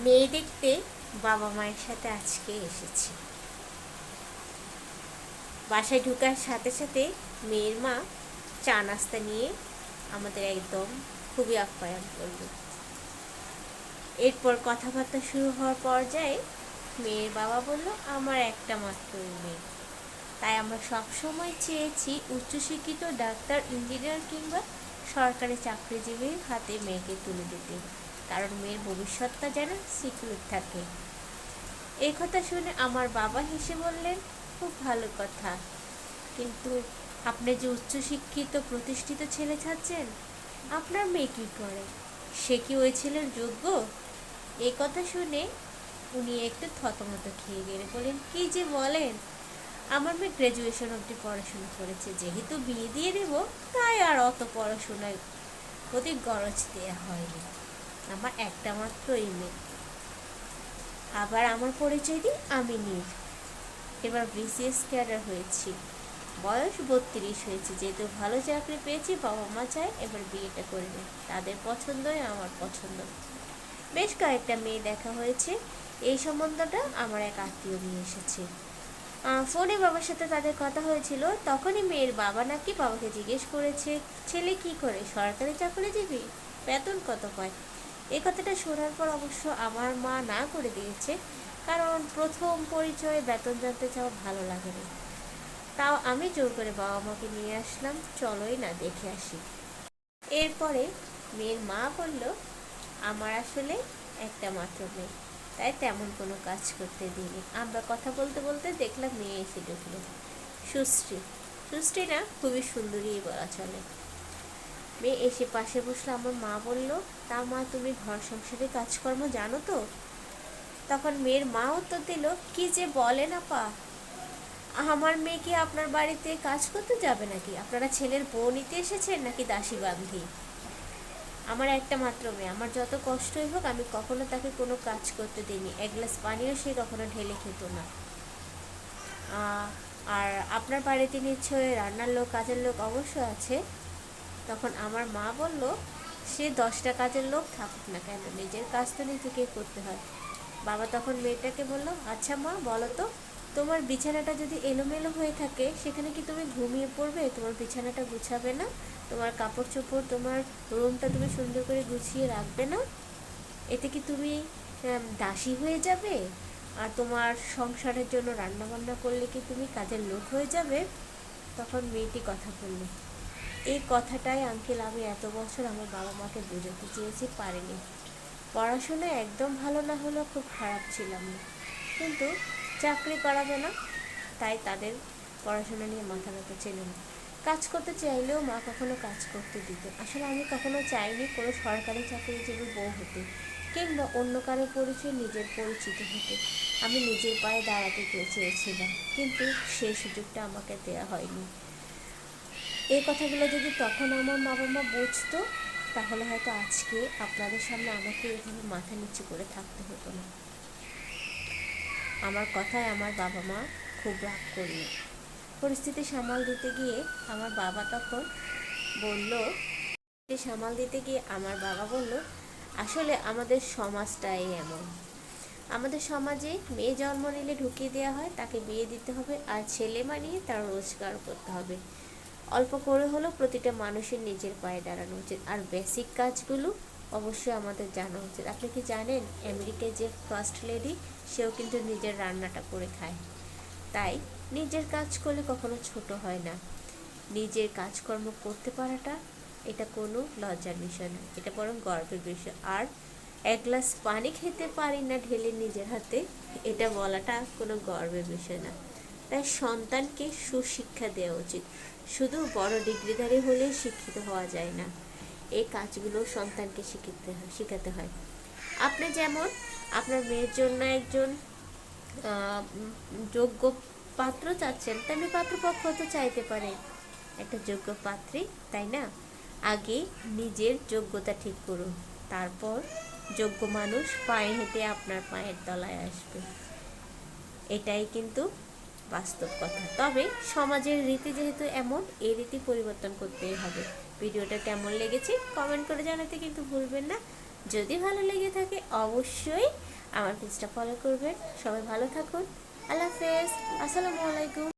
মেয়ে দেখতে বাবা মায়ের সাথে আজকে এসেছি। বাসায় ঢোকার সাথে সাথে মেয়ের মা চা নাস্তা নিয়ে আমাদের একদম খুবই আপ্যায়ন করল। এরপর কথাবার্তা শুরু হওয়ার পর্যায়ে মেয়ের বাবা বলল, আমার একটা মাত্রই মেয়ে, তাই আমরা সবসময় চেয়েছি উচ্চশিক্ষিত ডাক্তার, ইঞ্জিনিয়ার কিংবা সরকারি চাকরিজীবীর হাতে মেয়েকে তুলে দিতে, কারণ মেয়ের ভবিষ্যৎটা যেন সিকিউর থাকে। এই কথা শুনে আমার বাবা হেসে বললেন, খুব ভালো কথা, কিন্তু আপনি যে উচ্চশিক্ষিত প্রতিষ্ঠিত ছেলে চাচ্ছেন, আপনার মেয়ে কী করে? সে কি ওই ছেলের যোগ্য? এই কথা শুনে উনি একটু থতমত খেয়ে গেলে বলেন, কি যে বলেন, আমার মেয়ে গ্র্যাজুয়েশন অবধি পড়াশোনা করেছে, যেহেতু বিয়ে দিয়ে দেব তাই আর অত পড়াশোনায় প্রতি গরজ দেওয়া হয়নি। আমার একটা মাত্রই মেয়ে। আবার আমার পরিচয় দিই, আমি নীল। এবার বিসিএস ক্যাডার হয়েছি, বয়স 32 হয়েছে। যেহেতু ভালো চাকরি পেয়েছি, বাবা মা চায় এবার বিয়েটা করে নেয়, তাদের পছন্দই আমার পছন্দ। বেশ কয়েকটা মেয়ে দেখা হয়েছে, এই সম্বন্ধটা আমার এক আত্মীয় নিয়ে এসেছে। ফোনে বাবার সাথে তাদের কথা হয়েছিল, তখনই মেয়ের বাবা নাকি বাবাকে জিজ্ঞেস করেছে, ছেলে কি করে, সরকারি চাকরিজীবী, বেতন কত পায়? এই কথাটা শোনার পর অবশ্য আমার মা না করে দিয়েছে, কারণ প্রথম পরিচয়ে বেতন জানতে চাওয়া ভালো লাগে না। তাও আমি জোর করে বাবা মাকে নিয়ে আসলাম, চলোই না দেখে আসি। এরপরে মেয়ের মা বলল, আমার আসলে একটা মাত্র মেয়ে, তাই তেমন কোনো কাজ করতে দিইনি। আমরা কথা বলতে বলতে দেখলাম মেয়ে এসে ঢুকলো। সুশ্রী, সুশ্রী না, খুবই সুন্দরী বলা চলে। মেয়ে এসে পাশে বসলো। আমার মা বলল, তা মা, তুমি ঘর সংসারে কাজকর্ম জানো তো? তখন মেয়ের মা উত্তর দিল, কি যে বলেন আপা, আমার মেয়ে কি আপনার বাড়িতে কাজ করতে যাবে নাকি? আপনারা ছেলের বউ নিতে এসেছেন নাকি দাসী বান্ধি? আমার একটা মাত্র মেয়ে, আমার যত কষ্টই হোক আমি কখনো তাকে কোনো কাজ করতে দিইনি, এক গ্লাস পানিও সে কখনো ঢেলে খেত না। আর আপনার বাড়িতে নিশ্চয়ই রান্নার লোক, কাজের লোক অবশ্যই আছে। তখন আমার মা বলল, সে 10টা কাজের লোক থাকুক না কেন, নিজের কাজ তো নিজেকে করতে হয়। বাবা তখন মেয়েটাকে বলল, আচ্ছা মা, বলো তো, তোমার বিছানাটা যদি এলোমেলো হয়ে থাকে, সেখানে কি তুমি ঘুমিয়ে পড়বে? তোমার বিছানাটা গুছাবে না? তোমার কাপড় চোপড়, তোমার রুমটা তুমি সুন্দর করে গুছিয়ে রাখবে না? এতে কি তুমি দাসী হয়ে যাবে? আর তোমার সংসারের জন্য রান্না বান্না করলে কি তুমি কাজের লোক হয়ে যাবে? তখন মেয়েটি কথা বলল, এই কথাটাই আঙ্কেল আমি এত বছর আমার বাবা মাকে বোঝাতে চেয়েছি, পারিনি। পড়াশোনায় একদম ভালো না হলেও খুব খারাপ ছিলাম না, কিন্তু চাকরি করাবে না, তাই তাদের পড়াশোনা নিয়ে মাথা ব্যথা ছিল না। কাজ করতে চাইলেও মা কখনো কাজ করতে দিত। আসলে আমি কখনো চাইনি কোনো সরকারি চাকরিজীবী বউ হতে, কিংবা অন্য কারো পরিচয় নিজের পরিচিত হতে। আমি নিজের পায়ে দাঁড়াতে চেয়েছিলাম, কিন্তু সেই সুযোগটা আমাকে দেওয়া হয়নি। এই কথাগুলো যদি তখন আমার বাবা মা বুঝতো, তাহলে হয়তো আজকে আপনাদের সামনে আমাকে এভাবে মাথা নিচু করে থাকতে হতো না। আমার কথায় আমার বাবা মা খুব রাগ করলো। পরিস্থিতি সামাল দিতে গিয়ে আমার বাবা তখন বলল, আমার বাবা বলল, আসলে আমাদের সমাজটাই এমন। আমাদের সমাজে মেয়ে জন্ম নিলে ঢুকিয়ে দেওয়া হয়, তাকে বিয়ে দিতে হবে, আর ছেলে মানিয়ে তার রোজগার করতে হবে। অল্প করে হলেও প্রতিটা মানুষের নিজের পায়ে দাঁড়ানো উচিত, আর বেসিক কাজগুলো অবশ্যই আমাদের জানা উচিত। আপনি কি জানেন, আমেরিকায় যে ফার্স্ট লেডি, সেও কিন্তু নিজের রান্নাটা করে খায়। তাই নিজের কাজ করলে কখনো ছোট হয় না। নিজের কাজকর্ম করতে পারাটা, এটা কোনো লজ্জার বিষয় না, এটা বরং গর্বের বিষয়। আর এক গ্লাস পানি খেতে পারি না ঢেলে নিজের হাতে, এটা বলাটা কোনো গর্বের বিষয় না। তাই সন্তানকে সুশিক্ষা দেওয়া উচিত। শুধু বড় ডিগ্রিধারী হলে শিক্ষিত হওয়া যায় না, এই কাজগুলো সন্তানকে শেখাতে হয়। আপনি যেমন আপনার মেয়ের জন্য একজন যোগ্য পাত্র চাচ্ছেন, তেমনি পাত্রপক্ষ তো চাইতে পারে একটা যোগ্য পাত্রী, তাই না? আগে নিজের যোগ্যতা ঠিক করুন, তারপর যোগ্য মানুষ পায়ে হেঁটে আপনার পায়ের তলায় আসবে। এটাই কিন্তু বাস্তব কথা। তবে সমাজের রীতি যেহেতু এমন, এই রীতি পরিবর্তন করতেই হবে। ভিডিওটা কেমন লেগেছে কমেন্ট করে জানাতে কিন্তু ভুলবেন না। যদি ভালো লেগে থাকে অবশ্যই আমার পেজটা ফলো করবেন। সবাই ভালো থাকুন। আল্লাহ হাফেজ। আসসালামু আলাইকুম।